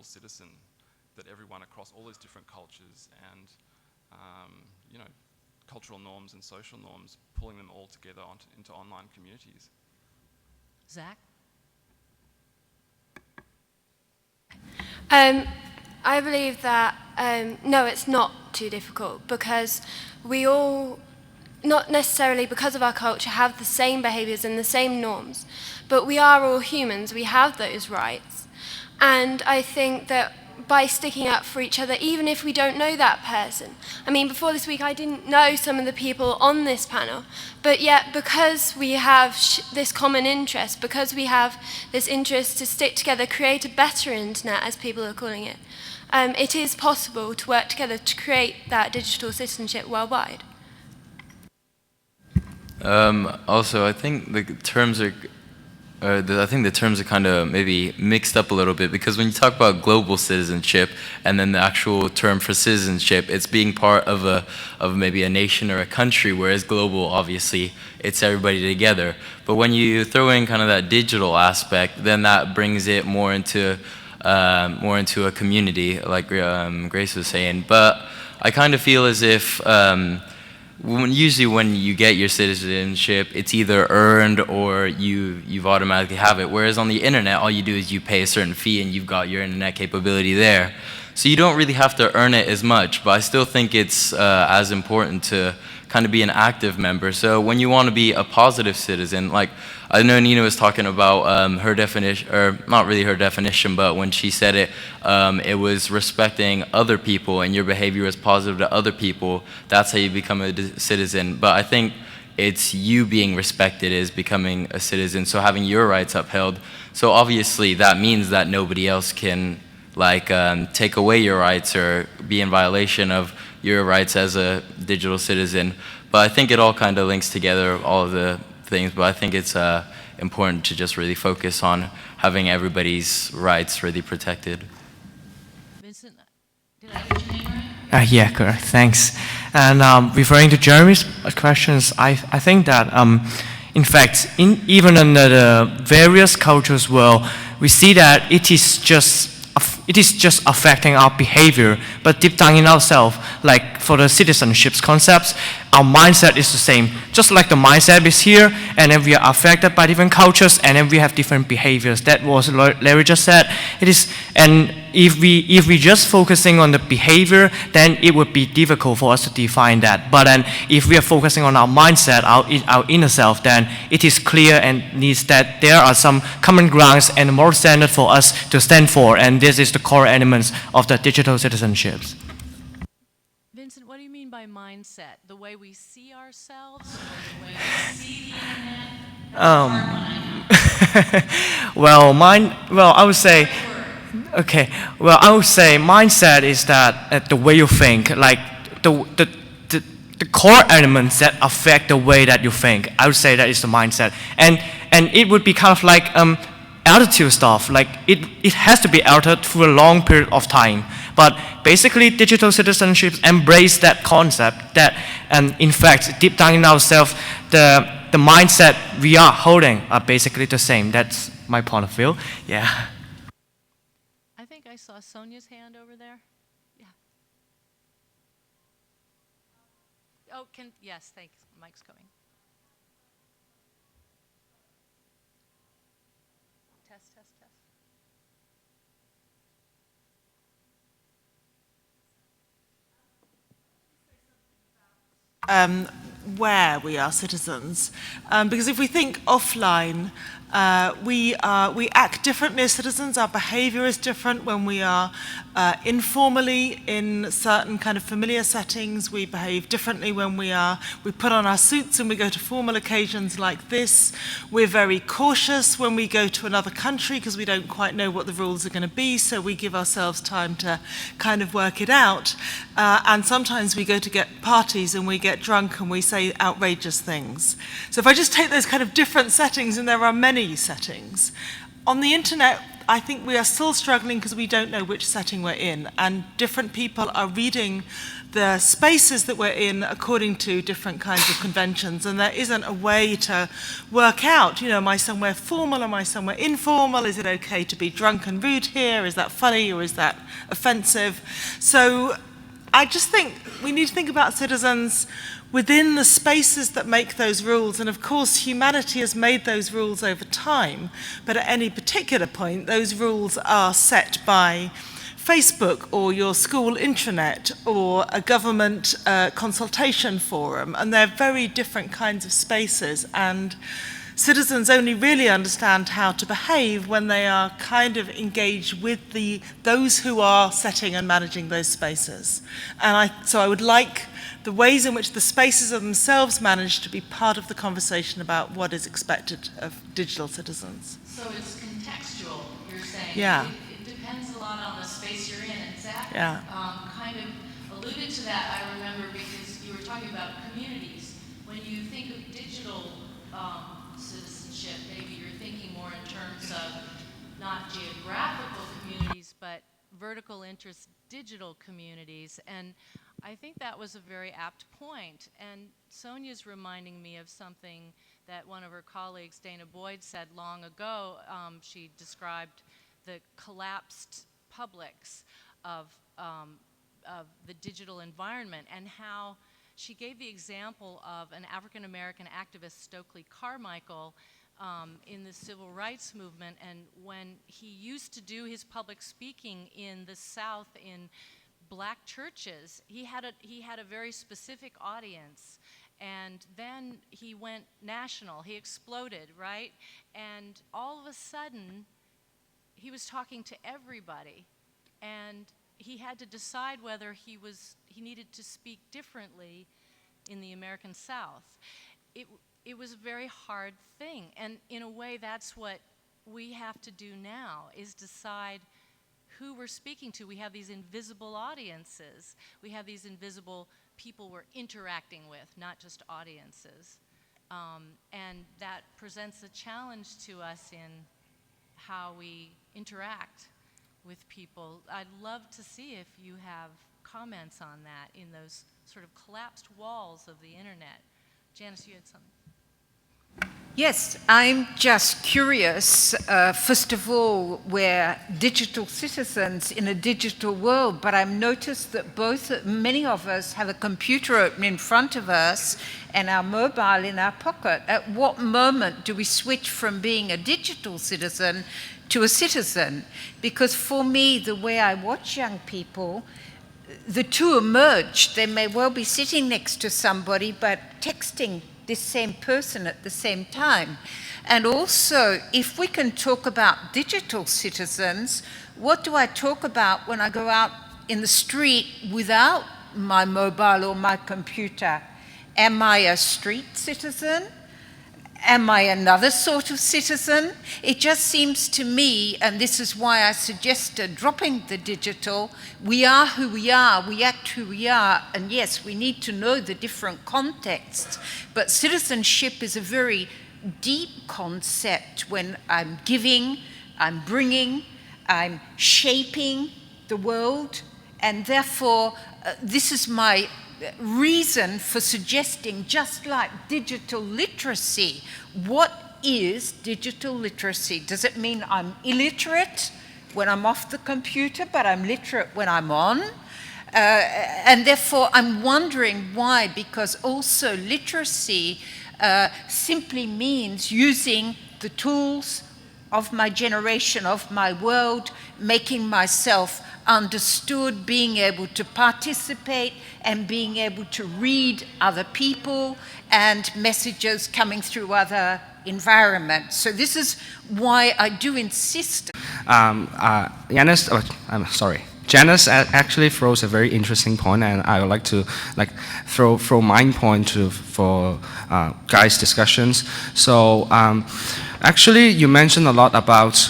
global citizen, that everyone across all these different cultures and you know, cultural norms and social norms, pulling them all together into online communities. Zach? I believe that, no, it's not too difficult, because we all, not necessarily because of our culture, have the same behaviours and the same norms, but we are all humans, we have those rights. And I think that by sticking up for each other, even if we don't know that person. I mean, before this week, I didn't know some of the people on this panel, but yet because we have this common interest, because we have this interest to stick together, create a better internet, as people are calling it, it is possible to work together to create that digital citizenship worldwide. Also, I think the terms are kind of maybe mixed up a little bit, because when you talk about global citizenship and then the actual term for citizenship, it's being part of maybe a nation or a country, whereas global, obviously, it's everybody together. But when you throw in kind of that digital aspect, then that brings it more into a community, like Grace was saying. But I kind of feel as if usually when you get your citizenship, it's either earned or you've automatically have it. Whereas on the internet, all you do is you pay a certain fee and you've got your internet capability there. So you don't really have to earn it as much, but I still think it's as important to kind of be an active member. So when you want to be a positive citizen, like I know Nina was talking about her definition, or not really her definition, but when she said it, it was respecting other people and your behavior is positive to other people. That's how you become a citizen. But I think it's you being respected is becoming a citizen, so having your rights upheld. So obviously that means that nobody else can like take away your rights or be in violation of your rights as a digital citizen. But I think it all kind of links together, all of the things, but I think it's important to just really focus on having everybody's rights really protected. Vincent, did I get your name right? Yeah, correct, thanks. And referring to Jeremy's questions, I think that in fact, even in the various cultures world, we see that it is just affecting our behavior, but deep down in ourselves, like for the citizenships concepts, our mindset is the same. Just like the mindset is here, and then we are affected by different cultures, and then we have different behaviors. That was Larry just said. It is, and if we just focusing on the behavior, then it would be difficult for us to define that. But then if we are focusing on our mindset, our inner self, then it is clear and needs that there are some common grounds and moral standard for us to stand for, and this is the core elements of the digital citizenships. Vincent, what do you mean by mindset? The way we see ourselves, or the way we see the internet? Well, I would say, okay. Well, I would say mindset is that the way you think, like the core elements that affect the way that you think. I would say that is the mindset, and it would be kind of like altitude stuff. Like it has to be altered through a long period of time. But basically, digital citizenship embrace that concept that, and in fact, deep down in ourselves, the mindset we are holding are basically the same. That's my point of view. Yeah. I think I saw Sonia's hand over there. Yeah. Oh, yes, thanks. Mike's coming. Test, test, test. Where we are citizens, because if we think offline, we act differently as citizens. Our behaviour is different when we are informally in certain kind of familiar settings. We behave differently when we put on our suits and we go to formal occasions like this. We're very cautious when we go to another country because we don't quite know what the rules are going to be, so we give ourselves time to kind of work it out. And sometimes we go to get parties and we get drunk and we say outrageous things. So if I just take those kind of different settings, and there are many settings, on the internet I think we are still struggling because we don't know which setting we're in, and different people are reading the spaces that we're in according to different kinds of conventions, and there isn't a way to work out, am I somewhere formal, am I somewhere informal, is it okay to be drunk and rude here, is that funny or is that offensive? So I just think we need to think about citizens within the spaces that make those rules, and of course humanity has made those rules over time, but at any particular point those rules are set by Facebook or your school intranet or a government consultation forum, and they're very different kinds of spaces, and citizens only really understand how to behave when they are kind of engaged with those who are setting and managing those spaces. And so I would like the ways in which the spaces are themselves managed to be part of the conversation about what is expected of digital citizens. So it's contextual, you're saying? Yeah. It depends a lot on the space you're in, and Zach kind of alluded to that, I remember, because you were talking about communities. When you think of digital citizenship, maybe you're thinking more in terms of not geographical communities, but vertical interest digital communities. And I think that was a very apt point. And Sonia's reminding me of something that one of her colleagues, Dana Boyd, said long ago. She described the collapsed publics of the digital environment, and how she gave the example of an African-American activist, Stokely Carmichael, in the civil rights movement, and when he used to do his public speaking in the South in black churches, he had a very specific audience, and then he went national, he exploded, right? And all of a sudden, he was talking to everybody, and he had to decide whether he needed to speak differently in the American South. It was a very hard thing, and in a way that's what we have to do now, is decide who we're speaking to. We have these invisible audiences. We have these invisible people we're interacting with, not just audiences. And that presents a challenge to us in how we interact with people. I'd love to see if you have comments on that in those sort of collapsed walls of the internet. Janice, you had something. Yes, I'm just curious, first of all, we're digital citizens in a digital world, but I've noticed that many of us have a computer open in front of us and our mobile in our pocket. At what moment do we switch from being a digital citizen to a citizen? Because for me, the way I watch young people, the two emerge. They may well be sitting next to somebody, but texting this same person at the same time. And also, if we can talk about digital citizens, what do I talk about when I go out in the street without my mobile or my computer? Am I a street citizen? Am I another sort of citizen? It just seems to me, and this is why I suggested dropping the digital, we are who we are, we act who we are, and yes, we need to know the different contexts, but citizenship is a very deep concept when I'm giving, I'm bringing, I'm shaping the world, and therefore this is my reason for suggesting, just like digital literacy, what is digital literacy? Does it mean I'm illiterate when I'm off the computer, but I'm literate when I'm on? And therefore, I'm wondering why, because also literacy simply means using the tools of my generation, of my world, making myself understood, being able to participate, and being able to read other people and messages coming through other environments. So this is why I do insist. Janice actually throws a very interesting point, and I would like to throw my point for guys' discussions. So actually, you mentioned a lot about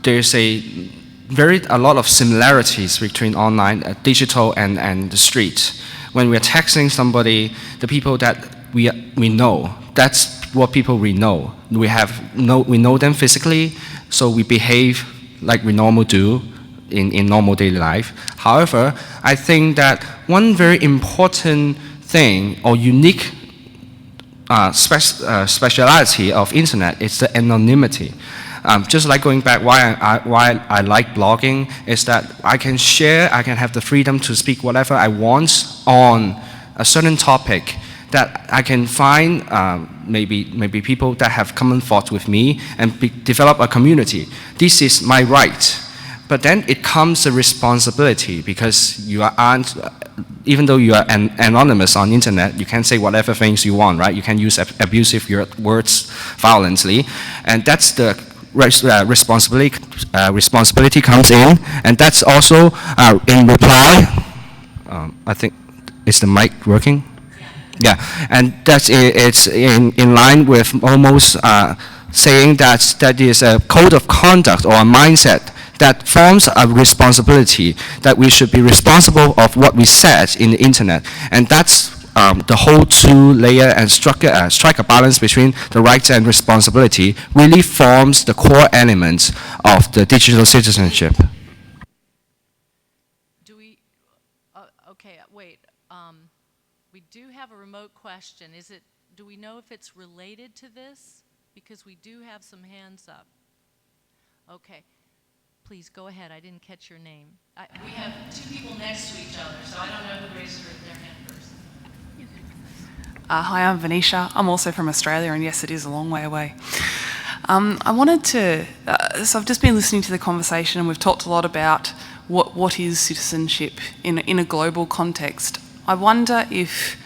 there's a lot of similarities between online, digital, and the street. When we're texting somebody, the people that we know, that's what people we know. We know them physically, so we behave like we normally do in normal daily life. However, I think that one very important thing or unique speciality of internet is the anonymity. Just like going back why I like blogging is that I can share, I can have the freedom to speak whatever I want on a certain topic, that I can find maybe people that have common thoughts with me and develop a community. This is my right. But then it comes a responsibility, because you aren't, even though you are anonymous on internet, you can say whatever things you want, right? You can use abusive words violently, and that's the responsibility comes in, and that's also in reply. I think, is the mic working? Yeah, and that's it's in line with almost saying that that is a code of conduct or a mindset that forms a responsibility, that we should be responsible of what we said in the internet. And that's the whole two-layer and strike a balance between the rights and responsibility really forms the core elements of the digital citizenship. Do we, okay, wait, we do have a remote question. Do we know if it's related to this? Because we do have some hands up. Okay. Please, go ahead. I didn't catch your name. We have two people next to each other, so I don't know who raised their hand first. Hi, I'm Venetia. I'm also from Australia, and yes, it is a long way away. I wanted to, so I've just been listening to the conversation, and we've talked a lot about what is citizenship in a global context. I wonder if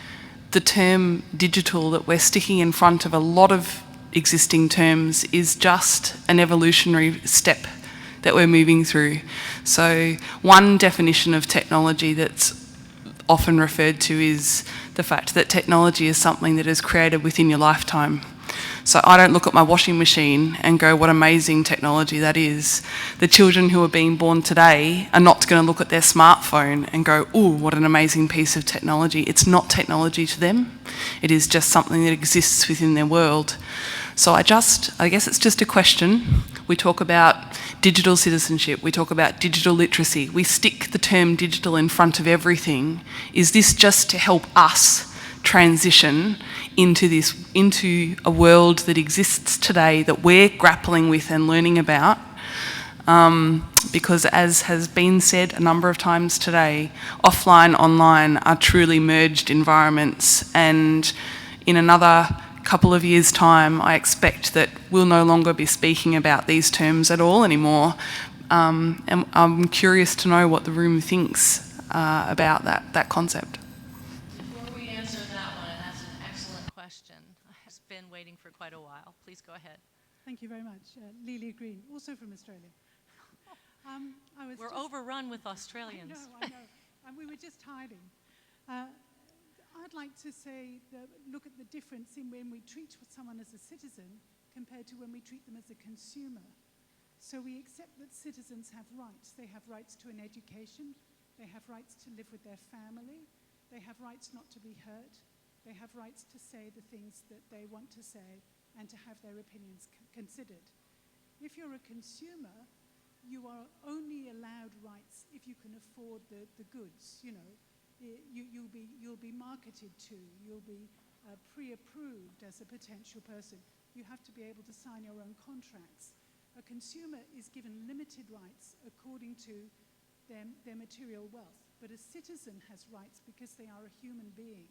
the term digital that we're sticking in front of a lot of existing terms is just an evolutionary step that we're moving through. So one definition of technology that's often referred to is the fact that technology is something that is created within your lifetime. So I don't look at my washing machine and go, what amazing technology that is. The children who are being born today are not going to look at their smartphone and go, ooh, what an amazing piece of technology. It's not technology to them. It is just something that exists within their world. So I guess it's just a question. We talk about digital citizenship, we talk about digital literacy, we stick the term digital in front of everything. Is this just to help us transition into a world that exists today that we're grappling with and learning about? Because as has been said a number of times today, offline, online are truly merged environments, and in another couple of years' time, I expect that we'll no longer be speaking about these terms at all anymore. And I'm curious to know what the room thinks about that concept. Before we answer that one, and that's an excellent question. I've been waiting for quite a while. Please go ahead. Thank you very much. Lilia Green, also from Australia. We're overrun with Australians. I know. And we were just hiding. I'd like to say, look at the difference in when we treat someone as a citizen compared to when we treat them as a consumer. So we accept that citizens have rights. They have rights to an education. They have rights to live with their family. They have rights not to be hurt. They have rights to say the things that they want to say and to have their opinions considered. If you're a consumer, you are only allowed rights if you can afford the goods, you know. You'll be marketed to, you'll be pre-approved as a potential person. You have to be able to sign your own contracts. A consumer is given limited rights according to their material wealth, but a citizen has rights because they are a human being.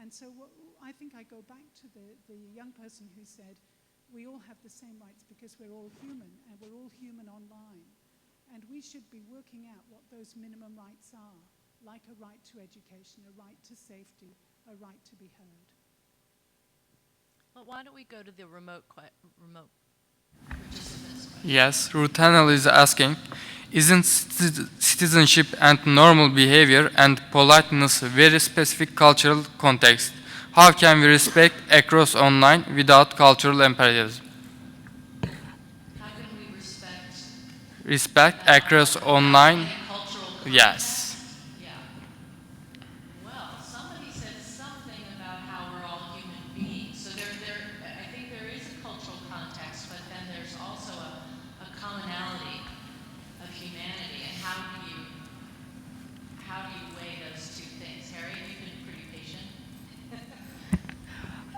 And so I think I go back to the young person who said, we all have the same rights because we're all human, and we're all human online. And we should be working out what those minimum rights are, like a right to education, a right to safety, a right to be heard. Well, why don't we go to the remote participants? Yes, Rutanel is asking, isn't citizenship and normal behavior and politeness very specific cultural context? How can we respect across online without cultural imperialism? How can we respect across online? Yes. Yeah. Well, somebody said something about how we're all human beings. So I think there is a cultural context, but then there's also a commonality.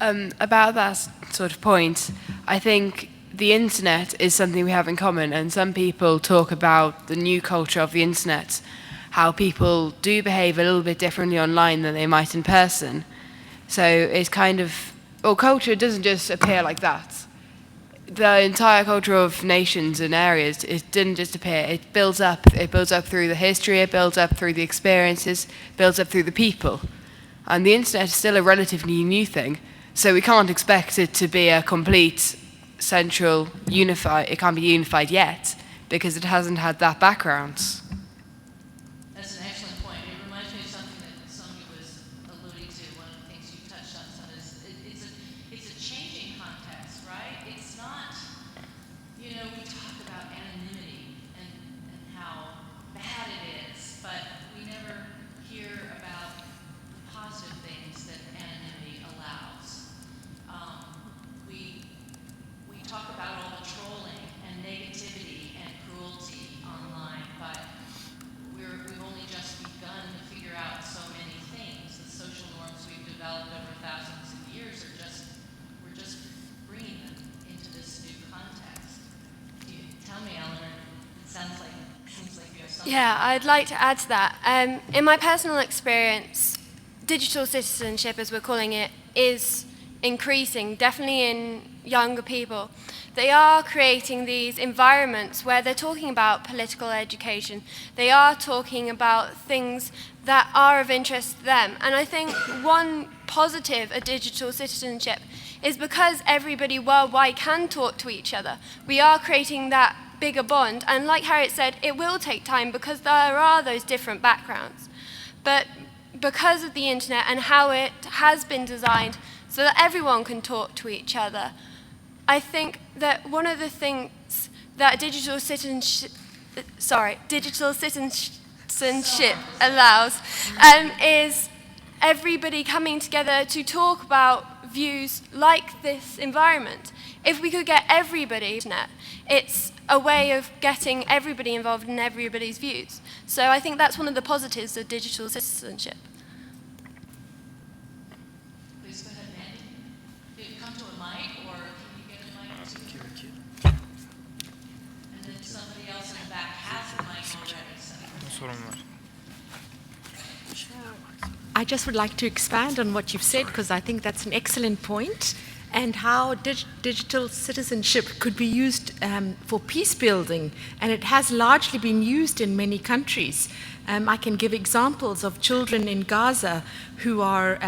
About that sort of point, I think the internet is something we have in common, and some people talk about the new culture of the internet, how people do behave a little bit differently online than they might in person. So it's kind of, well, culture doesn't just appear like that. The entire culture of nations and areas, it didn't just appear, it builds up. It builds up through the history, it builds up through the experiences, it builds up through the people. And the internet is still a relatively new thing, so we can't expect it to be a complete, central, unified, it can't be unified yet, because it hasn't had that background. That's an excellent point. It reminds me of something that Sonia was alluding to. One of the things you touched on, Sonia, is it's a changing context, right? It's not, you know, we talk about anonymity and how bad it is, but we never hear about the positive things that anonymity allows. We talk about all the trolling and negativity and cruelty online, but we've only just begun to figure out so many things. The social norms we've developed over thousands of years we're just bringing them into this new context. Tell me, Eleanor, it seems like you have something. Yeah, I'd like to add to that. In my personal experience, digital citizenship, as we're calling it, is increasing, definitely in younger people. They are creating these environments where they're talking about political education. They are talking about things that are of interest to them. And I think one positive of digital citizenship is because everybody worldwide can talk to each other, we are creating that bigger bond. And like Harriet said, it will take time because there are those different backgrounds. But because of the internet and how it has been designed so that everyone can talk to each other, I think that one of the things that digital citizenship allows is everybody coming together to talk about views like this environment. If we could get everybody on it, it's a way of getting everybody involved in everybody's views. So I think that's one of the positives of digital citizenship. Please go ahead, Mandy. Did you come to a mic, or can you get a mic too? And then somebody else in the back has a mic already. I just would like to expand on what you've said, because I think that's an excellent point, and how digital citizenship could be used for peace building, and it has largely been used in many countries. I can give examples of children in Gaza who are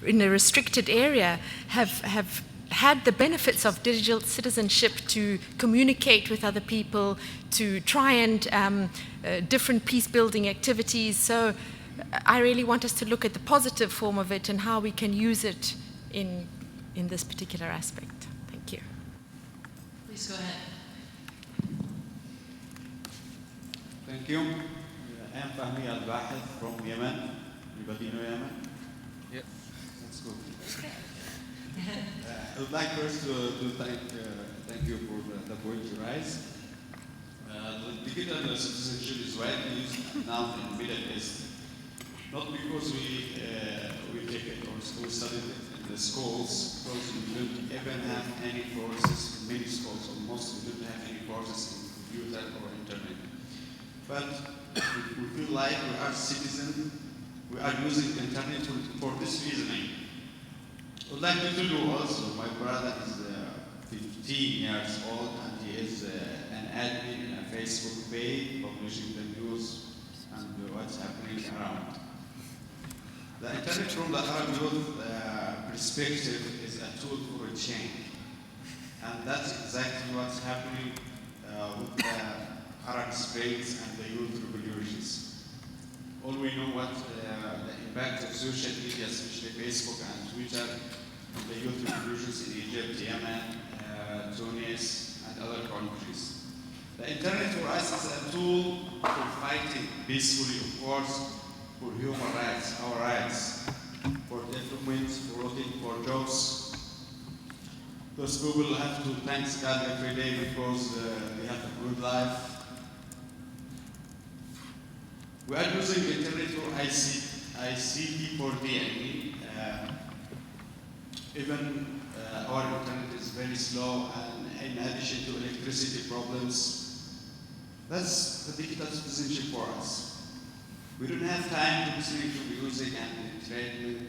in a restricted area have had the benefits of digital citizenship to communicate with other people, to try and different peace building activities. So I really want us to look at the positive form of it and how we can use it in this particular aspect. Thank you. Please go ahead. Thank you. I am Fahmi Al-Bahith from Yemen. Anybody know Yemen? Yeah. That's good. I would like first to thank you for the point you raised. Digital citizenship is widely used now in the Middle East. Not because we take it or we study it in the schools, because we don't even have any courses in many schools, or most we don't have any courses in computer or internet. But we feel like we are citizens, we are using the internet for this reasoning. I would like you to do also, my brother is 15 years old and he is an admin in a Facebook page publishing the news and what's happening around. The internet from the Arab youth perspective is a tool for a change. And that's exactly what's happening with the Arab Springs and the youth revolutions. All we know what the impact of social media, especially Facebook and Twitter, on the youth revolutions in Egypt, Yemen, Tunis, and other countries. The internet for us is a tool for fighting peacefully, of course, for human rights, our rights, for development, for voting, for jobs. Those people have to thank God every day because they have a good life. We are using the internet for ICT 4D, Even our internet is very slow, and in addition to electricity problems, that's the digital citizenship for us. We don't have time to listen to music and entertainment.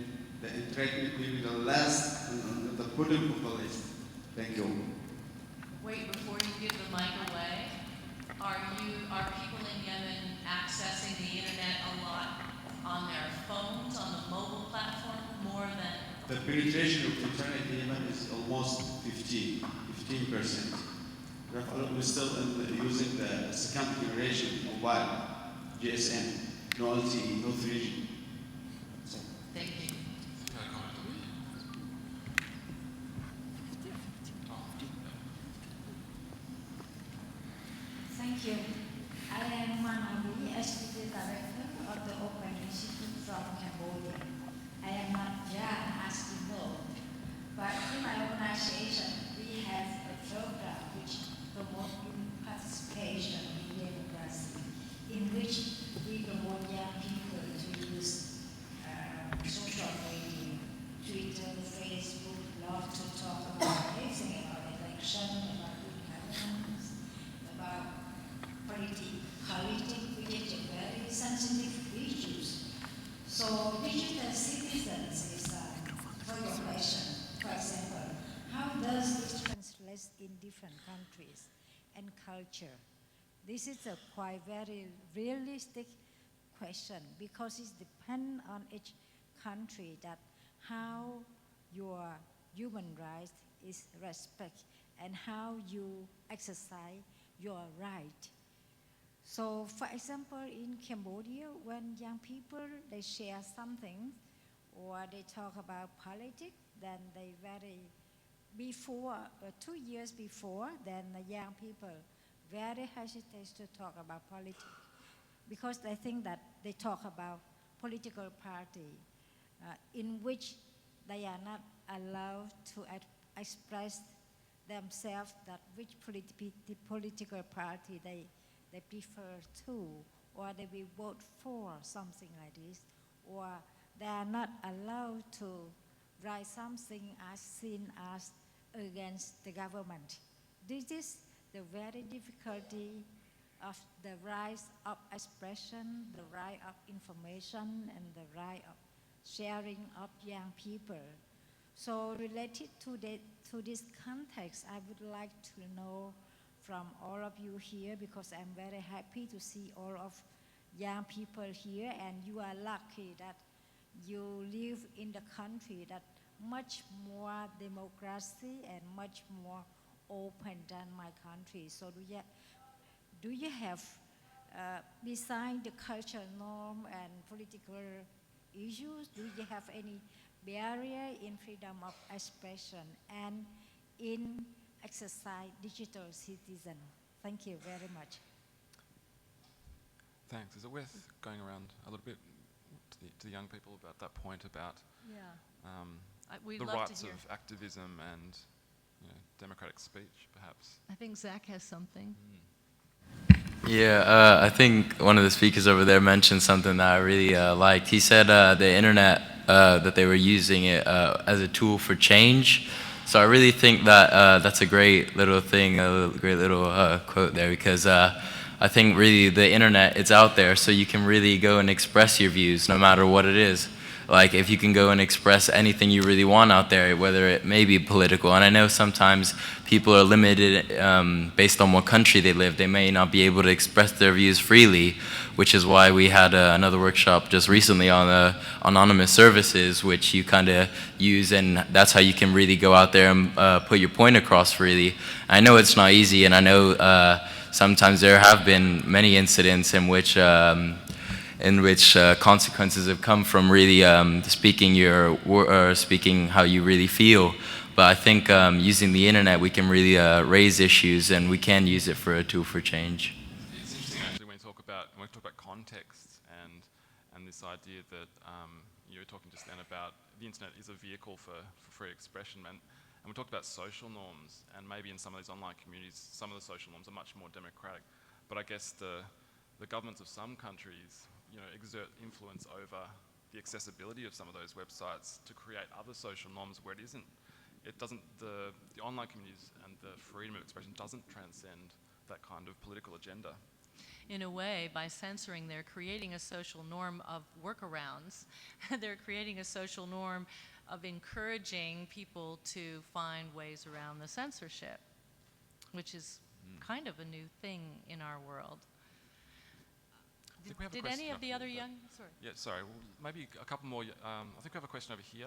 The entertainment will be the last on the bottom of the list. Thank you. Wait, before you give the mic away, are people in Yemen accessing the internet a lot on their phones, on the mobile platform, more than? The penetration of internet in Yemen is almost 15%. We're still using the second generation mobile, GSM, no LTE, no 3G. So. Thank you. Thank you. I am Manavi, Executive Director of the Open Institute from Cambodia. I am not young as you know, but in my organization we have a program which promotes youth participation in democracy, in which we promote young people to use social media, Twitter, Facebook, love to talk about everything, about election, about good governance, about politics, which is a very sensitive issues. So digital citizens is for your question. For example, how does it translate in different countries and culture? This is a quite very realistic question because it depends on each country that how your human rights is respected and how you exercise your right. So, for example, in Cambodia, when young people, they share something or they talk about politics, then they before, 2 years before, then the young people very hesitate to talk about politics because they think that they talk about political party in which they are not allowed to express themselves that which political party they prefer to, or they will vote for something like this, or they are not allowed to write something as seen as against the government. This is the very difficulty of the right of expression, the right of information, and the right of sharing of young people. So related to this context, I would like to know from all of you here, because I'm very happy to see all of young people here, and you are lucky that you live in the country that much more democracy and much more open than my country. So do you have, besides the cultural norm and political issues, do you have any barrier in freedom of expression and in exercise digital citizen? Thank you very much. Thanks. Is it worth going around a little bit to the young people about that point about the rights of activism and democratic speech, perhaps? I think Zach has something. Yeah, I think one of the speakers over there mentioned something that I really liked. He said the internet, that they were using it as a tool for change. So I really think that that's a great little thing, a great little quote there, because I think really the internet, it's out there, so you can really go and express your views no matter what it is. Like if you can go and express anything you really want out there, whether it may be political, and I know sometimes people are limited based on what country they live. They may not be able to express their views freely, which is why we had another workshop just recently on anonymous services, which you kind of use, and that's how you can really go out there and put your point across freely. I know it's not easy, and I know sometimes there have been many incidents in which consequences have come from really speaking how you really feel. But I think using the internet, we can really raise issues, and we can use it for a tool for change. It's interesting actually when we talk about context and this idea that you were talking just then about the internet is a vehicle for free expression, and we talked about social norms, and maybe in some of these online communities, some of the social norms are much more democratic. But I guess the governments of some countries exert influence over the accessibility of some of those websites to create other social norms where it doesn't, the online communities and the freedom of expression doesn't transcend that kind of political agenda. In a way, by censoring, they're creating a social norm of workarounds. They're creating a social norm of encouraging people to find ways around the censorship, which is kind of a new thing in our world. Did any of the other young... Sorry. Yeah, sorry. Well, maybe a couple more. I think we have a question over here.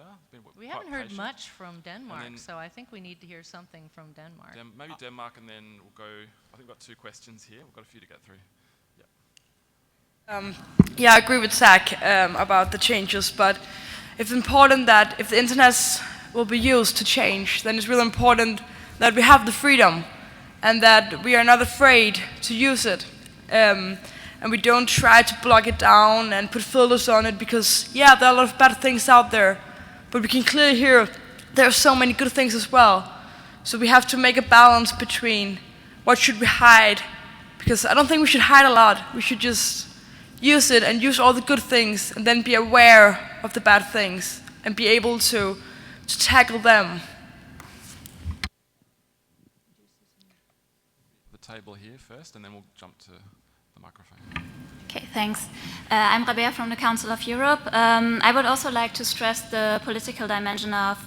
We haven't heard much from Denmark, so I think we need to hear something from Denmark. Maybe Denmark, and then we'll go... I think we've got 2 questions here. We've got a few to get through. Yeah, I agree with Zach about the changes, but it's important that if the internet will be used to change, then it's really important that we have the freedom and that we are not afraid to use it. And we don't try to block it down and put filters on it because, yeah, there are a lot of bad things out there, but we can clearly hear there are so many good things as well. So we have to make a balance between what should we hide, because I don't think we should hide a lot. We should just use it and use all the good things and then be aware of the bad things and be able to tackle them. The table here first, and then we'll jump to the microphone. Okay, thanks. I'm Rabea from the Council of Europe. I would also like to stress the political dimension of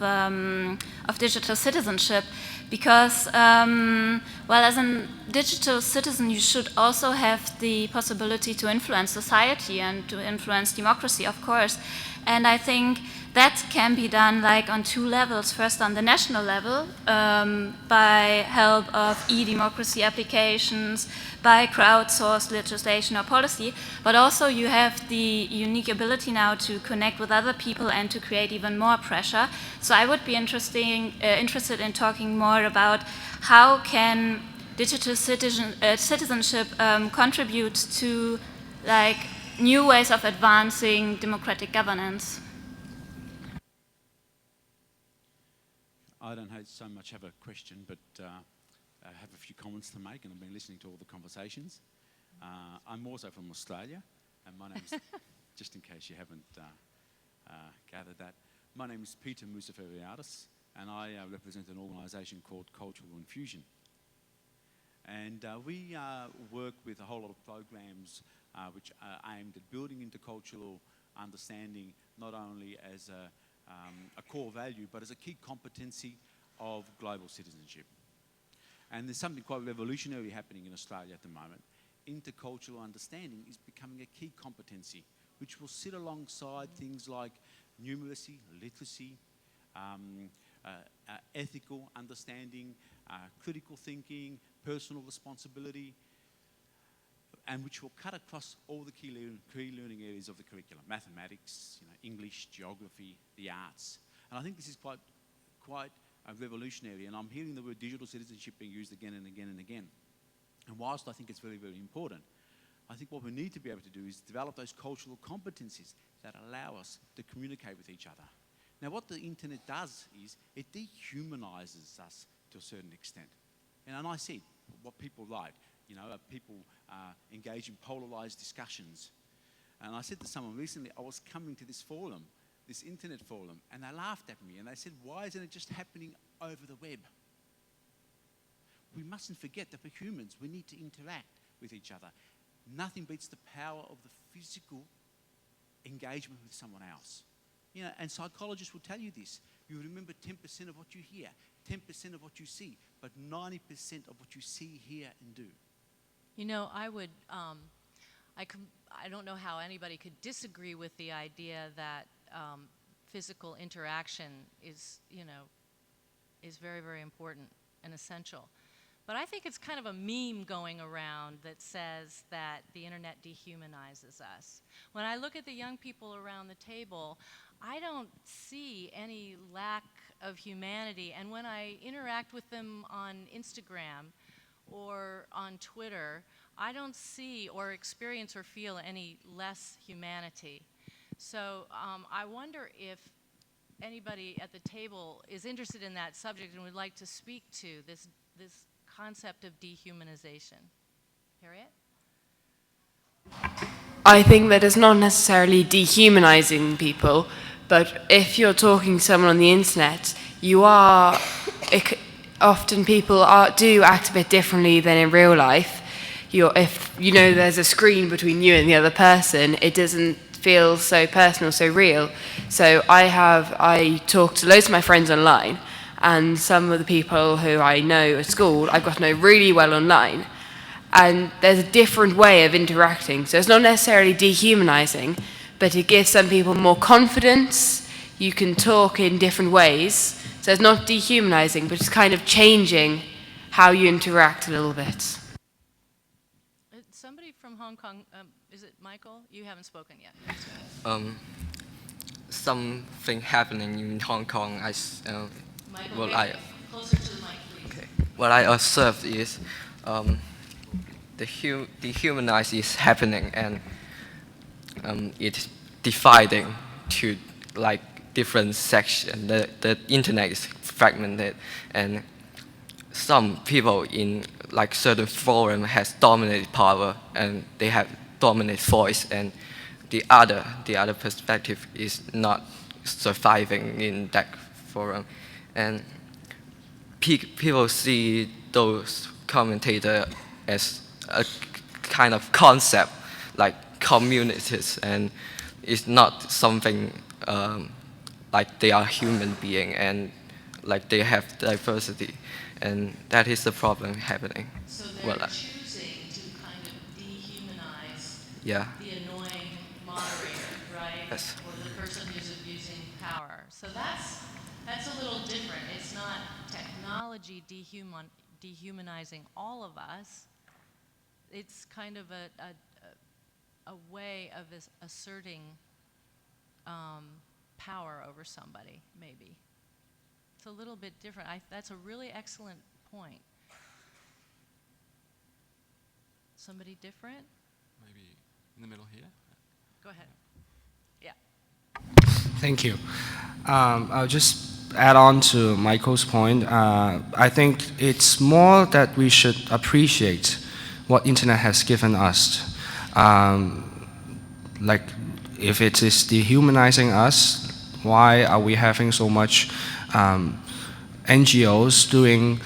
digital citizenship because, well, as a digital citizen, you should also have the possibility to influence society and to influence democracy, of course. And I think that can be done like on 2 levels. First, on the national level, by help of e-democracy applications, by crowdsourced legislation or policy, but also you have the unique ability now to connect with other people and to create even more pressure. So I would be interested in talking more about how can digital citizenship contribute to like new ways of advancing democratic governance. I don't so much have a question, but I have a few comments to make, and I've been listening to all the conversations. I'm also from Australia, and my name's, just in case you haven't gathered that, my name is Peter Musaferiadis, and I represent an organisation called Cultural Infusion. And we work with a whole lot of programs which are aimed at building intercultural understanding, not only as a core value, but as a key competency of global citizenship. And there's something quite revolutionary happening in Australia at the moment. Intercultural understanding is becoming a key competency, which will sit alongside things like numeracy, literacy, ethical understanding, critical thinking, personal responsibility, and which will cut across all the key learning areas of the curriculum: mathematics, English, geography, the arts. And I think this is quite revolutionary, and I'm hearing the word digital citizenship being used again and again and again. And whilst I think it's very, very important, I think what we need to be able to do is develop those cultural competencies that allow us to communicate with each other. Now, what the internet does is it dehumanises us to a certain extent. And I said what people like, people engage in polarised discussions. And I said to someone recently, I was coming to this forum, this internet forum, and they laughed at me and they said, why isn't it just happening over the web? We mustn't forget that for humans, we need to interact with each other. Nothing beats the power of the physical engagement with someone else. And psychologists will tell you this. You remember 10% of what you hear, 10% of what you see, but 90% of what you see, hear, and do. I don't know how anybody could disagree with the idea that physical interaction is very, very important and essential. But I think it's kind of a meme going around that says that the internet dehumanizes us. When I look at the young people around the table, I don't see any lack of humanity. And when I interact with them on Instagram or on Twitter, I don't see or experience or feel any less humanity. So I wonder if anybody at the table is interested in that subject and would like to speak to this concept of dehumanization. Harriet? I think that it's not necessarily dehumanizing people, but if you're talking to someone on the internet, often people do act a bit differently than in real life. If you know there's a screen between you and the other person, it doesn't feel so personal, so real. So I talk to loads of my friends online, and some of the people who I know at school, I've got to know really well online. And there's a different way of interacting. So it's not necessarily dehumanizing, but it gives some people more confidence. You can talk in different ways. So it's not dehumanizing, but it's kind of changing how you interact a little bit. Somebody from Hong Kong, is it Michael? You haven't spoken yet. Something happening in Hong Kong. Michael, closer to the mic, please. Okay. What I observed is the dehumanizing is happening, and it's dividing to like different sections. The internet is fragmented, and some people in like certain forum has dominated power, and they have dominant voice, and the other perspective is not surviving in that forum, and people see those commentators as a kind of concept, like communities, and it's not something like they are human being and like they have diversity, and that is the problem happening. So they're choosing to kind of dehumanize the annoying moderator, right? Yes. Or the person who's abusing power. So that's a little different. It's not technology dehumanizing all of us. It's kind of a way of asserting power over somebody, maybe. It's a little bit different. That's a really excellent point. Somebody different? Maybe in the middle here. Go ahead. Yeah. Thank you. I'll just add on to Michael's point. I think it's more that we should appreciate what internet has given us. Like, if it is dehumanizing us, why are we having so much NGOs doing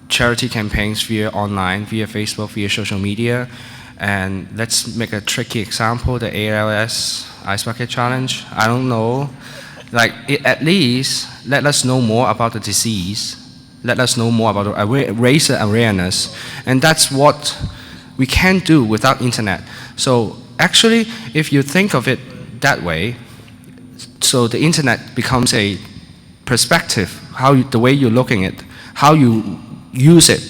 charity campaigns via online, via Facebook, via social media? And let's make a tricky example, the ALS Ice Bucket Challenge. I don't know. Like, at least let us know more about the disease. Let us know more about raise the awareness. And that's what we can do without internet. So actually, if you think of it that way, so the internet becomes a perspective, the way you're looking at it, how you use it,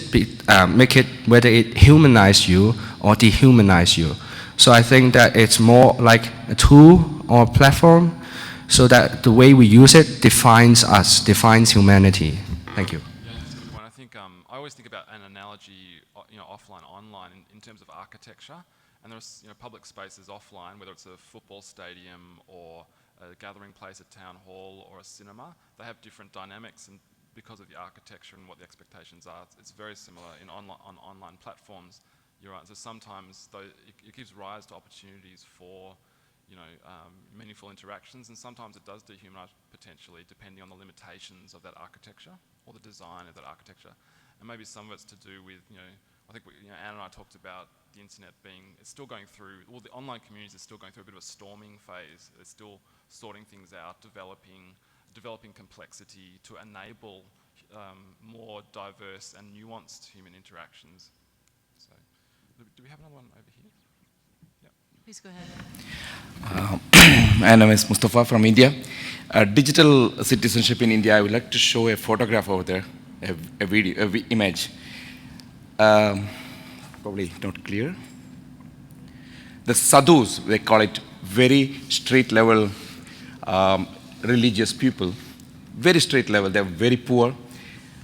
make it whether it humanize you or dehumanize you. So I think that it's more like a tool or a platform, so that the way we use it defines us, defines humanity. Thank you. Yeah, that's a good point. I think I always think about an analogy, offline, online, in terms of architecture. And there's public spaces offline, whether it's a football stadium or a gathering place, a town hall or a cinema. They have different dynamics, and because of the architecture and what the expectations are, it's very similar on online platforms. You're right. So sometimes it gives rise to opportunities for meaningful interactions, and sometimes it does dehumanize potentially, depending on the limitations of that architecture or the design of that architecture. And maybe some of it's to do with, I think Anne and I talked about the internet it's still going through, all the online communities are still going through a bit of a storming phase. They're still sorting things out, developing complexity to enable more diverse and nuanced human interactions. So, do we have another one over here? Yep. Please go ahead. My name is Mustafa from India. Digital citizenship in India, I would like to show a photograph over there, a video, image. Probably not clear. The sadhus, they call it, very street level religious people, very street level, they're very poor.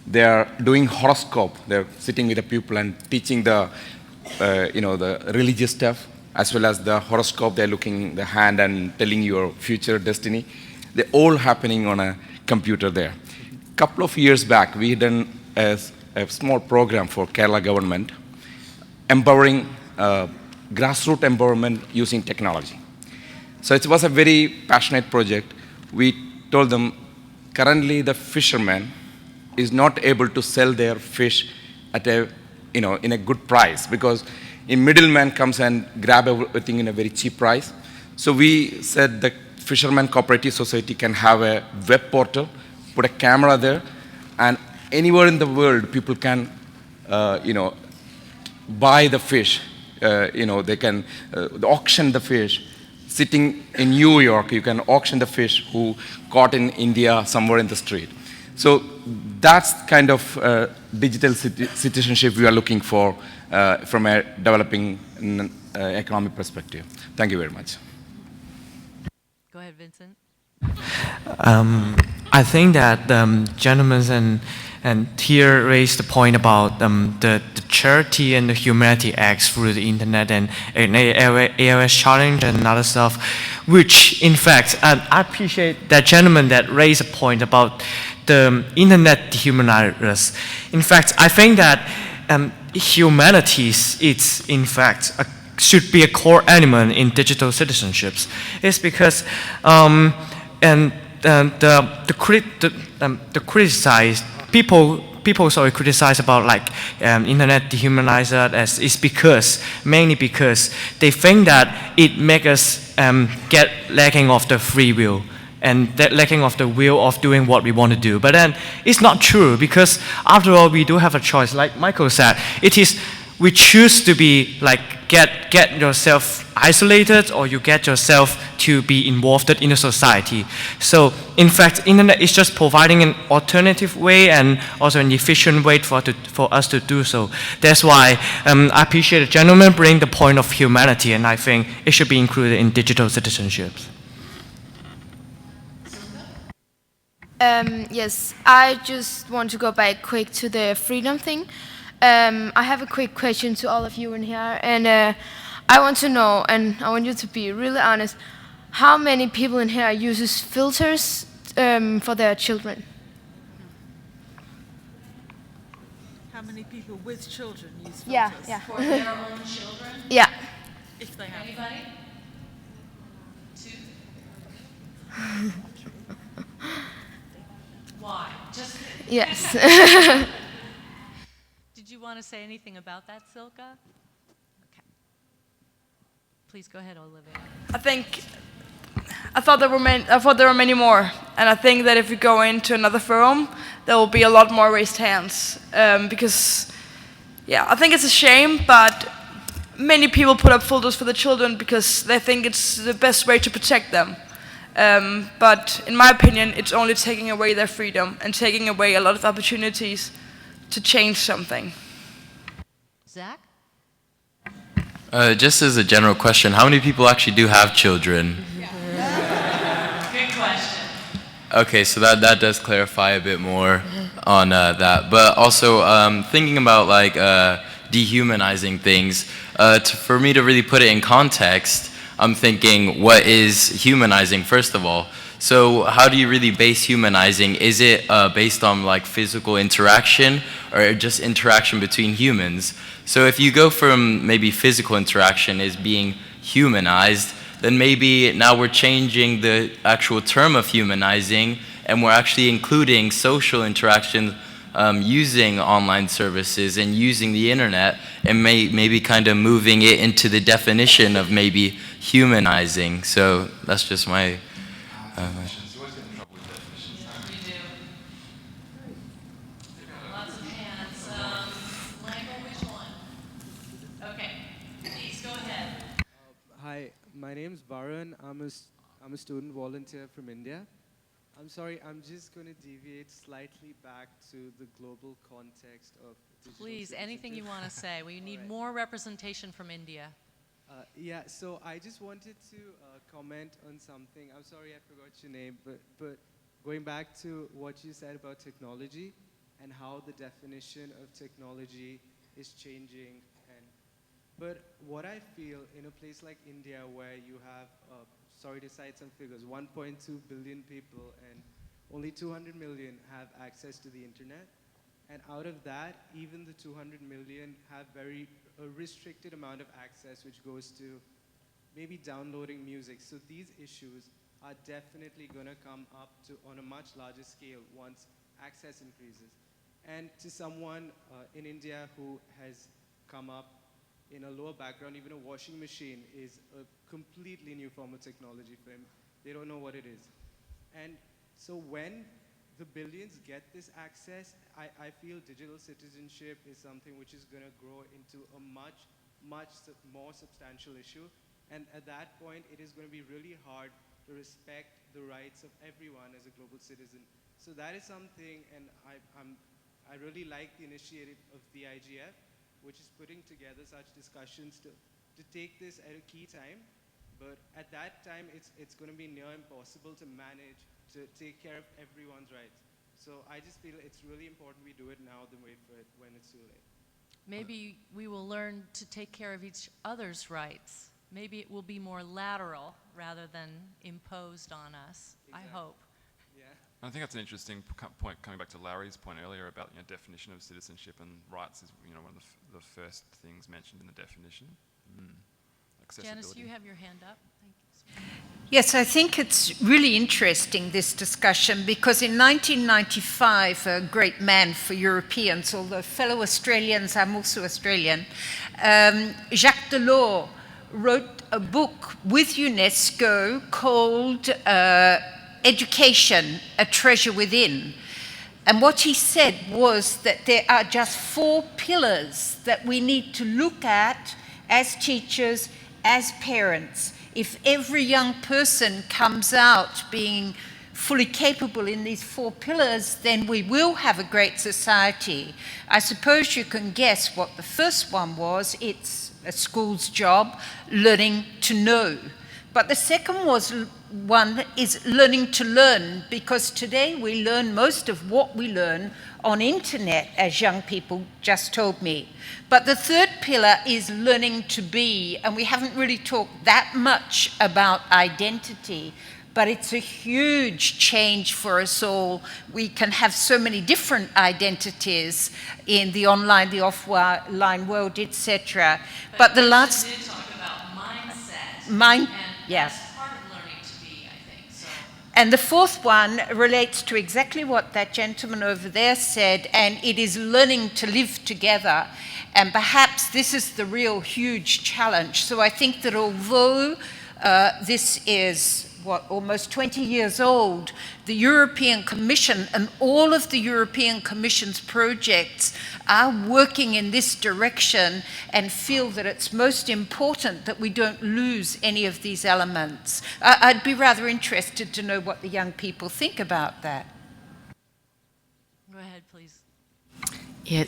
They are doing horoscope, they're sitting with the people and teaching the religious stuff, as well as the horoscope, they're looking the hand and telling your future destiny. They're all happening on a computer there. Couple of years back, we done a small program for Kerala government, empowering grassroots empowerment using technology. So it was a very passionate project. We told them currently the fisherman is not able to sell their fish at a, in a good price because a middleman comes and grab everything in a very cheap price. So we said the Fisherman Cooperative Society can have a web portal, put a camera there, and anywhere in the world people can, buy the fish. They can auction the fish. Sitting in New York, you can auction the fish who caught in India somewhere in the street. So that's kind of digital citizenship we are looking for from a developing economic perspective. Thank you very much. Go ahead, Vincent. I think that gentlemen and here raised the point about the charity and the humanity acts through the internet and AOS challenge and other stuff, which in fact, I appreciate that gentleman that raised a point about the internet dehumanizers. In fact, I think that humanities, it's in fact should be a core element in digital citizenships. It's because the criticize people criticize about like internet dehumanizer as is because mainly because they think that it makes us get lacking of the free will and that lacking of the will of doing what we want to do. But then it's not true because after all we do have a choice. Like Michael said, it is we choose to be like get yourself isolated or you get yourself to be involved in the society. So in fact, internet is just providing an alternative way and also an efficient way for us to do so. That's why I appreciate the gentleman bring the point of humanity, and I think it should be included in digital citizenship. Yes, I just want to go back quick to the freedom thing. I have a quick question to all of you in here, and I want to know, and I want you to be really honest, how many people in here uses filters for their children? How many people with children use filters? Yeah. For their own children? Yeah. If they have. Anybody? 2? Why? Just yes. Did you want to say anything about that, Silka? Okay. Please go ahead, Olivia. I thought there were many more, and I think that if we go into another forum, there will be a lot more raised hands because, yeah, I think it's a shame, but many people put up filters for the children because they think it's the best way to protect them. But in my opinion, it's only taking away their freedom and taking away a lot of opportunities to change something. Zach? Just as a general question, how many people actually do have children? Good question. Okay, so that does clarify a bit more on that. But also thinking about like dehumanizing things, for me to really put it in context, I'm thinking, what is humanizing, first of all? So how do you really base humanizing? Is it based on like physical interaction or just interaction between humans? So if you go from maybe physical interaction as being humanized, then maybe now we're changing the actual term of humanizing and we're actually including social interaction using online services and using the internet and maybe kind of moving it into the definition of maybe humanizing. So that's just my... Lots of hands. Michael, which one? Okay, please go ahead. Hi, my name's Varun. I'm a student volunteer from India. I'm sorry, I'm just going to deviate slightly back to the global context of digital Please, anything you want to say. We need right. more representation from India. Yeah, so I just wanted to comment on something. I'm sorry I forgot your name, but going back to what you said about technology and how the definition of technology is changing. But what I feel in a place like India where you have, sorry to cite some figures, 1.2 billion people and only 200 million have access to the internet, And out of that, even the 200 million have a restricted amount of access, which goes to maybe downloading music. So these issues are definitely going to come up on a much larger scale once access increases. And to someone in India who has come up in a lower background, even a washing machine is a completely new form of technology for him. They don't know what it is. And so when the billions get this access, I feel digital citizenship is something which is going to grow into a much more substantial issue. And at that point, it is going to be really hard to respect the rights of everyone as a global citizen. So that is something, and I really like the initiative of the IGF, which is putting together such discussions to take this at a key time. But at that time, it's going to be near impossible to manage, to take care of everyone's rights. So I just feel it's really important we do it now than wait for it when it's too late. Maybe we will learn to take care of each other's rights. Maybe it will be more lateral rather than imposed on us. Exactly. I hope. Yeah. I think that's an interesting point, coming back to Larry's point earlier about definition of citizenship, and rights is one of the first things mentioned in the definition. Janice, you have your hand up. Thank you. Yes, I think it's really interesting, this discussion, because in 1995, a great man for Europeans, although fellow Australians, I'm also Australian, Jacques Delors wrote a book with UNESCO called Education, A Treasure Within. And what he said was that there are just 4 pillars that we need to look at as teachers, as parents. If every young person comes out being fully capable in these 4 pillars, then we will have a great society. I suppose you can guess what the first one was. It's a school's job, learning to know. But the second one is learning to learn, because today we learn most of what we learn on internet, as young people just told me. But the third pillar is learning to be, and we haven't really talked that much about identity, but it's a huge change for us all. We can have so many different identities in the online, the offline world, etc. But the last... did talk about mindset. Yeah. That's part of learning to be, I think. So. And the fourth one relates to exactly what that gentleman over there said, and it is learning to live together. And perhaps this is the real huge challenge. So I think that although this is, almost 20 years old, the European Commission and all of the European Commission's projects are working in this direction, and feel that it's most important that we don't lose any of these elements. I'd be rather interested to know what the young people think about that. Go ahead, please. Yeah,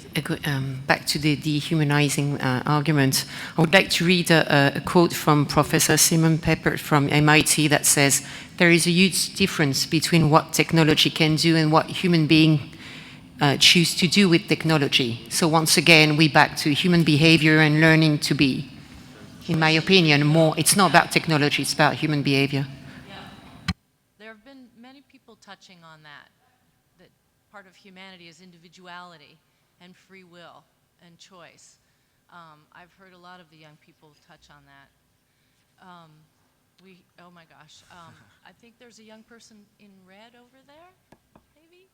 back to the dehumanizing argument. I would like to read a quote from Professor Simon Pepper from MIT that says, "There is a huge difference between what technology can do and what human beings choose to do with technology." So once again, we're back to human behavior and learning to be. In my opinion, it's not about technology, it's about human behavior. Yeah. There have been many people touching on that part of humanity is individuality and free will and choice. I've heard a lot of the young people touch on that. Oh my gosh. I think there's a young person in red over there, maybe?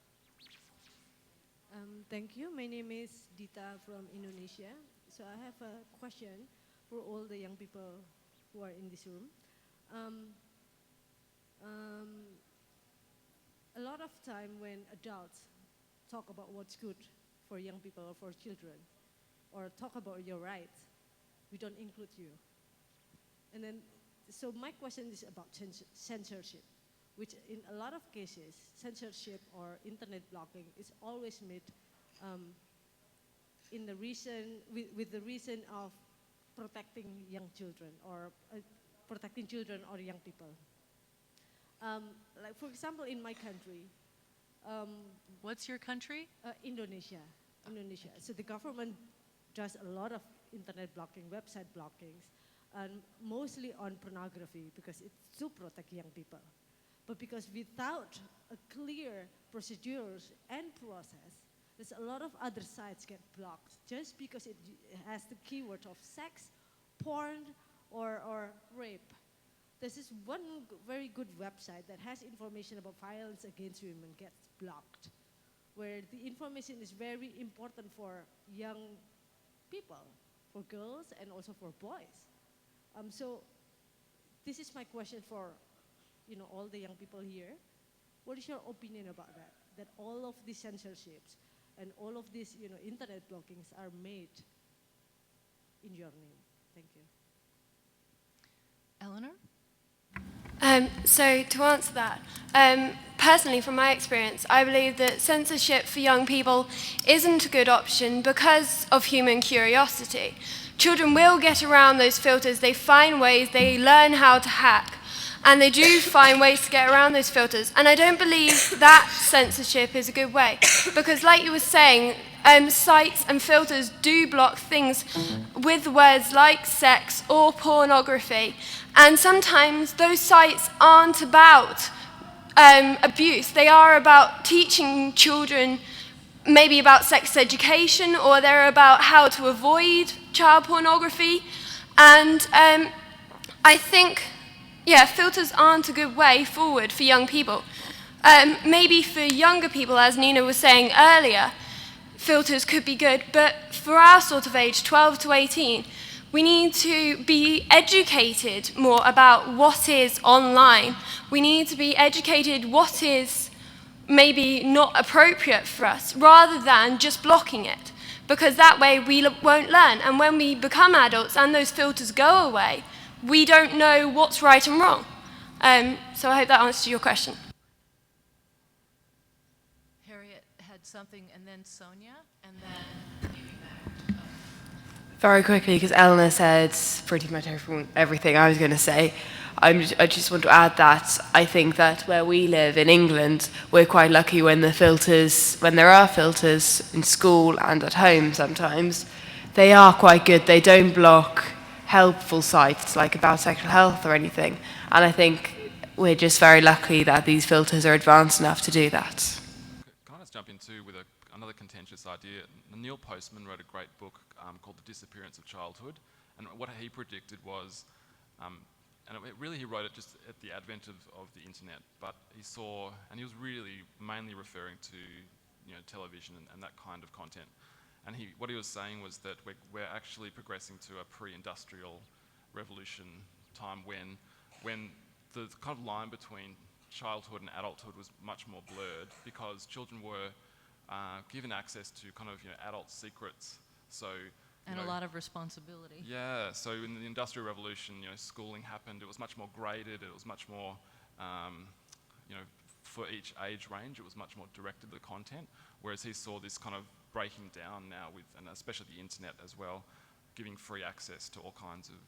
Thank you. My name is Dita from Indonesia. So I have a question for all the young people who are in this room. A lot of time when adults talk about what's good for young people or for children, or talk about your rights, we don't include you. And then, so my question is about censorship, which in a lot of cases, censorship or internet blocking is always made in the reason, with the reason of protecting young children or protecting children or young people. Like for example, in my country. What's your country? Indonesia. Indonesia. So the government does a lot of internet blocking, website blockings, and mostly on pornography because it's to protect young people. But because without a clear procedures and process, there's a lot of other sites get blocked just because it has the keyword of sex, porn, or rape. There's this one very good website that has information about violence against women gets blocked, where the information is very important for young people, for girls and also for boys. So this is my question for all the young people here. What is your opinion about that? That all of these censorships and all of these internet blockings are made in your name. Thank you. Eleanor? So to answer that, personally from my experience, I believe that censorship for young people isn't a good option because of human curiosity. Children will get around those filters, they find ways, they learn how to hack, and they do find ways to get around those filters. And I don't believe that censorship is a good way, because like you were saying, sites and filters do block things with words like sex or pornography. And sometimes those sites aren't about abuse. They are about teaching children maybe about sex education, or they're about how to avoid child pornography. And I think, filters aren't a good way forward for young people. Maybe for younger people, as Nina was saying earlier, filters could be good, but for our sort of age, 12 to 18, we need to be educated more about what is online. We need to be educated what is maybe not appropriate for us, rather than just blocking it, because that way we won't learn. And when we become adults and those filters go away, we don't know what's right and wrong. So I hope that answers your question. Harriet had something, and then Sonia, and then maybe back. Very quickly, because Eleanor said pretty much everything I was going to say. I just want to add that I think that where we live in England, we're quite lucky when there are filters in school and at home sometimes. They are quite good. They don't block helpful sites like about sexual health or anything. And I think we're just very lucky that these filters are advanced enough to do that. Can I just jump in too with another contentious idea? Neil Postman wrote a great book called The Disappearance of Childhood, and what he predicted was, he wrote it just at the advent of the internet, but he saw, and he was really mainly referring to television and that kind of content. And what he was saying was that we're actually progressing to a pre-industrial revolution time when the kind of line between childhood and adulthood was much more blurred, because children were given access to kind of adult secrets. So and a lot of responsibility. Yeah, so in the Industrial Revolution, schooling happened. It was much more graded. It was much more, for each age range, it was much more directed to the content. Whereas he saw this kind of breaking down now and especially the internet as well, giving free access to all kinds of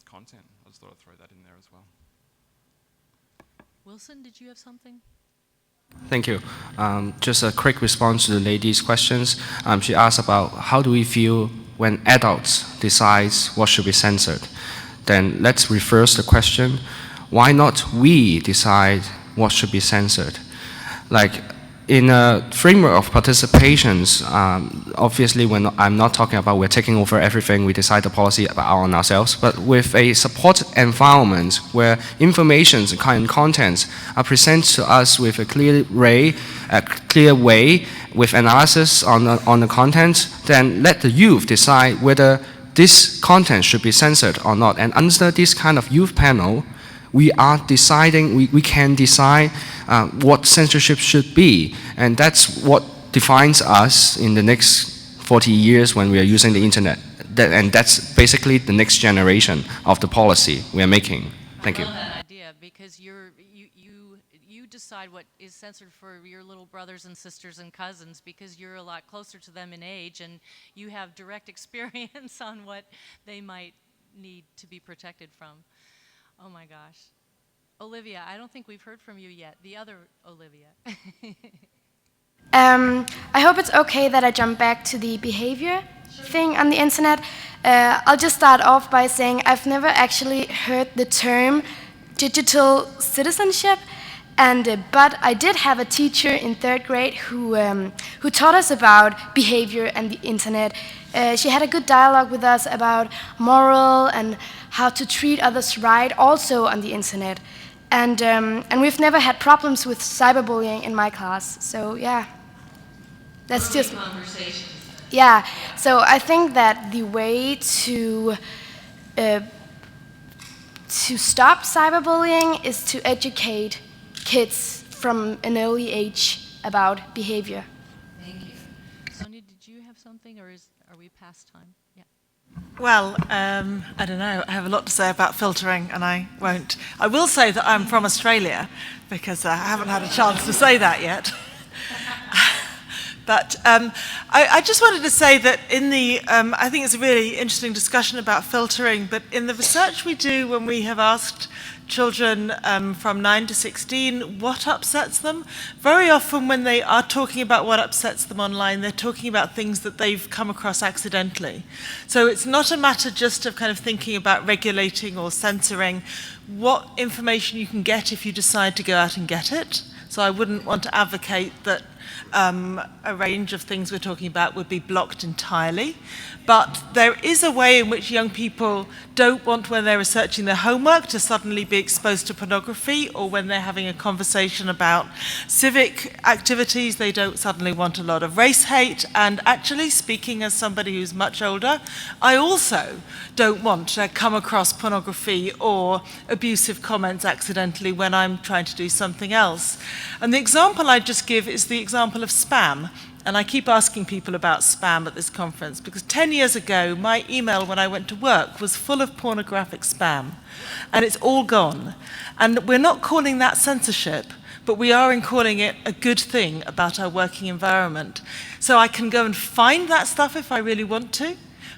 content. I just thought I'd throw that in there as well. Wilson, did you have something? Thank you. Just a quick response to the lady's questions. She asked about how do we feel when adults decide what should be censored. Then let's reverse the question. Why not we decide what should be censored? Like in a framework of participations, obviously when I'm not talking about we're taking over everything, we decide the policy on ourselves, but with a support environment where information and contents are presented to us with a clear way, with analysis on the content, then let the youth decide whether this content should be censored or not. And under this kind of youth panel, we are deciding, we can decide what censorship should be. And that's what defines us in the next 40 years when we are using the internet. And that's basically the next generation of the policy we are making. Thank you. I love that idea, because you decide what is censored for your little brothers and sisters and cousins, because you're a lot closer to them in age and you have direct experience on what they might need to be protected from. Oh my gosh. Olivia, I don't think we've heard from you yet. The other Olivia. I hope it's okay that I jump back to the behavior thing on the internet. I'll just start off by saying I've never actually heard the term digital citizenship, But I did have a teacher in 3rd grade who taught us about behavior and the internet. She had a good dialogue with us about moral and how to treat others right, also on the internet. And we've never had problems with cyberbullying in my class. So yeah, that's just conversations. yeah. So I think that the way to stop cyberbullying is to educate kids from an early age about behavior. Thank you. Sonia, did you have something, or are we past time? Yeah. Well, I don't know. I have a lot to say about filtering, and I won't. I will say that I'm from Australia, because I haven't had a chance to say that yet. But I just wanted to say that in the, I think it's a really interesting discussion about filtering, but in the research we do when we have asked children from 9 to 16 what upsets them, very often when they are talking about what upsets them online, they're talking about things that they've come across accidentally. So it's not a matter just of kind of thinking about regulating or censoring what information you can get if you decide to go out and get it. So I wouldn't want to advocate that a range of things we're talking about would be blocked entirely. But there is a way in which young people don't want, when they're researching their homework, to suddenly be exposed to pornography, or when they're having a conversation about civic activities, they don't suddenly want a lot of race hate. And actually, speaking as somebody who's much older, I also don't want to come across pornography or abusive comments accidentally when I'm trying to do something else. And the example I just give is the example of spam. And I keep asking people about spam at this conference, because 10 years ago, my email when I went to work was full of pornographic spam. And it's all gone. And we're not calling that censorship, but we are calling it a good thing about our working environment. So I can go and find that stuff if I really want to,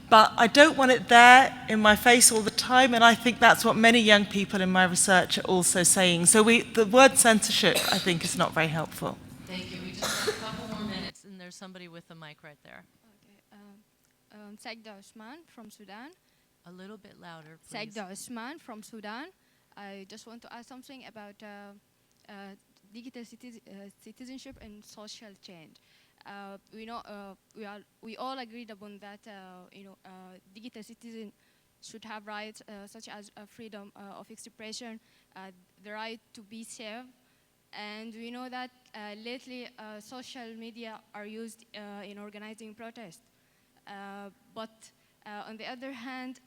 but I don't want it there in my face all the time, and I think that's what many young people in my research are also saying. So the word censorship, I think, is not very helpful. Thank you. We just have a couple more minutes, and there's somebody with the mic right there. Okay. Sagda Osman from Sudan. A little bit louder, please. Sagda Osman from Sudan. I just want to ask something about digital citizenship and social change. We know we all agreed upon that digital citizen should have rights such as freedom of expression, the right to be safe, and we know that lately social media are used in organizing protests. But on the other hand,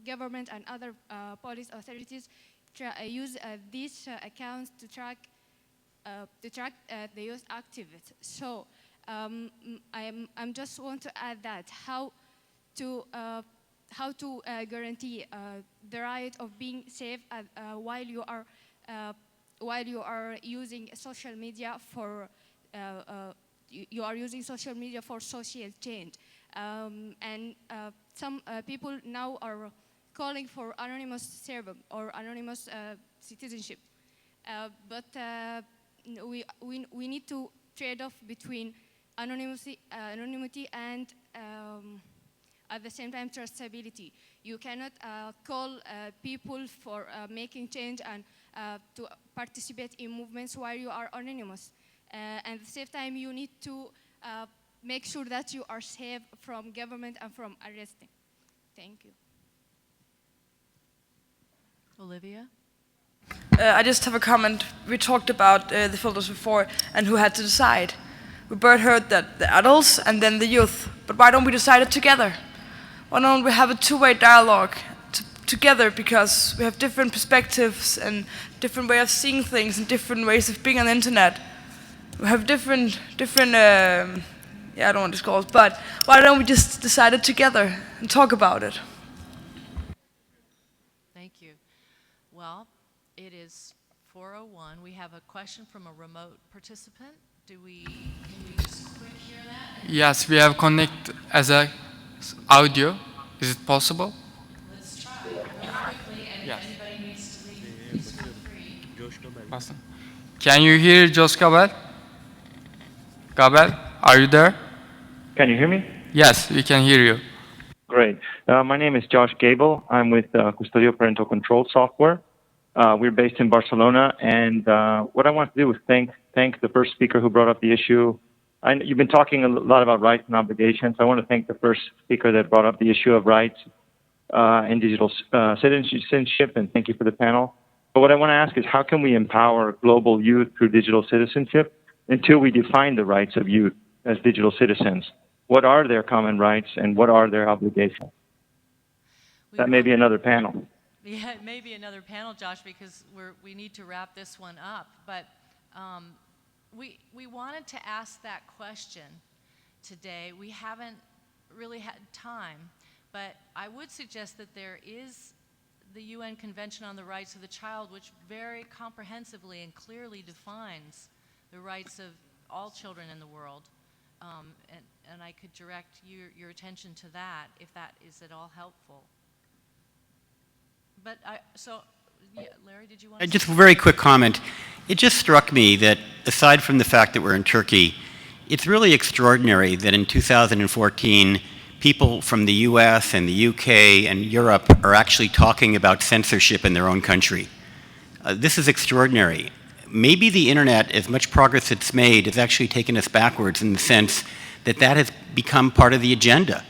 government and other police authorities use these accounts to track the youth activists. So I'm just want to add that how to guarantee the right of being safe while you are using social media for social change, and some people now are calling for anonymous server or anonymous citizenship, but we need to trade off between anonymity and at the same time traceability. You cannot call people for making change and to participate in movements while you are anonymous. And at the same time, you need to make sure that you are safe from government and from arresting. Thank you. Olivia? I just have a comment. We talked about the filters before and who had to decide. We both heard that the adults and then the youth. But why don't we decide it together? Why don't we have a two-way dialogue together, because we have different perspectives and different way of seeing things and different ways of being on the internet. We have different I don't want to call it, but why don't we just decide it together and talk about it? Thank you. Well, it is 4:01. We have a question from a remote participant. Can we just quick hear that? Yes, we have connect as a audio. Is it possible? Let's try really quickly, and if anybody needs to leave, please feel free. Can you hear Josh Gabel? Gabel, are you there? Can you hear me? Yes, we can hear you. Great. My name is Josh Gable. I'm with Custodial Parental Control Software. We're based in Barcelona, and what I want to do is thank the first speaker who brought up the issue. You've been talking a lot about rights and obligations. I want to thank the first speaker that brought up the issue of rights and digital citizenship, and thank you for the panel. But what I want to ask is, how can we empower global youth through digital citizenship until we define the rights of youth as digital citizens? What are their common rights and what are their obligations? That may be another panel. Yeah, it may be another panel, Josh, because we need to wrap this one up. But we wanted to ask that question today. We haven't really had time, but I would suggest that there is the UN Convention on the Rights of the Child, which very comprehensively and clearly defines the rights of all children in the world. And I could direct your attention to that if that is at all helpful. But yeah, Larry, did you want to just a very quick comment. It just struck me that aside from the fact that we're in Turkey, it's really extraordinary that in 2014, people from the US and the UK and Europe are actually talking about censorship in their own country. This is extraordinary. Maybe the internet, as much progress it's made, has actually taken us backwards in the sense that that has become part of the agenda.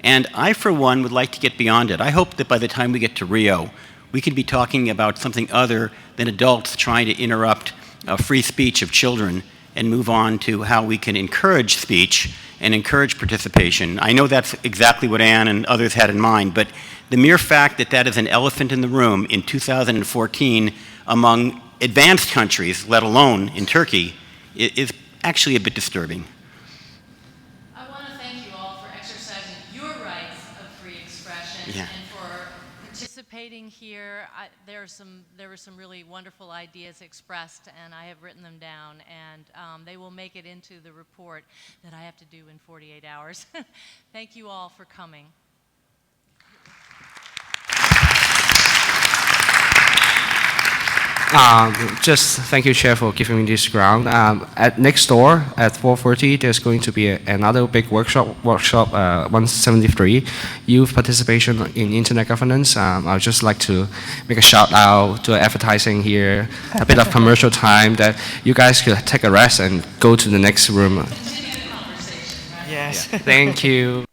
And I, for one, would like to get beyond it. I hope that by the time we get to Rio, we can be talking about something other than adults trying to interrupt free speech of children and move on to how we can encourage speech and encourage participation. I know that's exactly what Anne and others had in mind, but the mere fact that that is an elephant in the room in 2014 among advanced countries, let alone in Turkey, is actually a bit disturbing. I want to thank you all for exercising your rights of free expression and for participating here. There were some really wonderful ideas expressed, and I have written them down, and they will make it into the report that I have to do in 48 hours. Thank you all for coming. Just thank you, Chair, for giving me this ground. At next door at 4:30, there's going to be another big workshop 173, Youth Participation in Internet Governance. I would just like to make a shout out to advertising here, a bit of commercial time that you guys could take a rest and go to the next room. Continue the conversation, right? Yes. Thank you.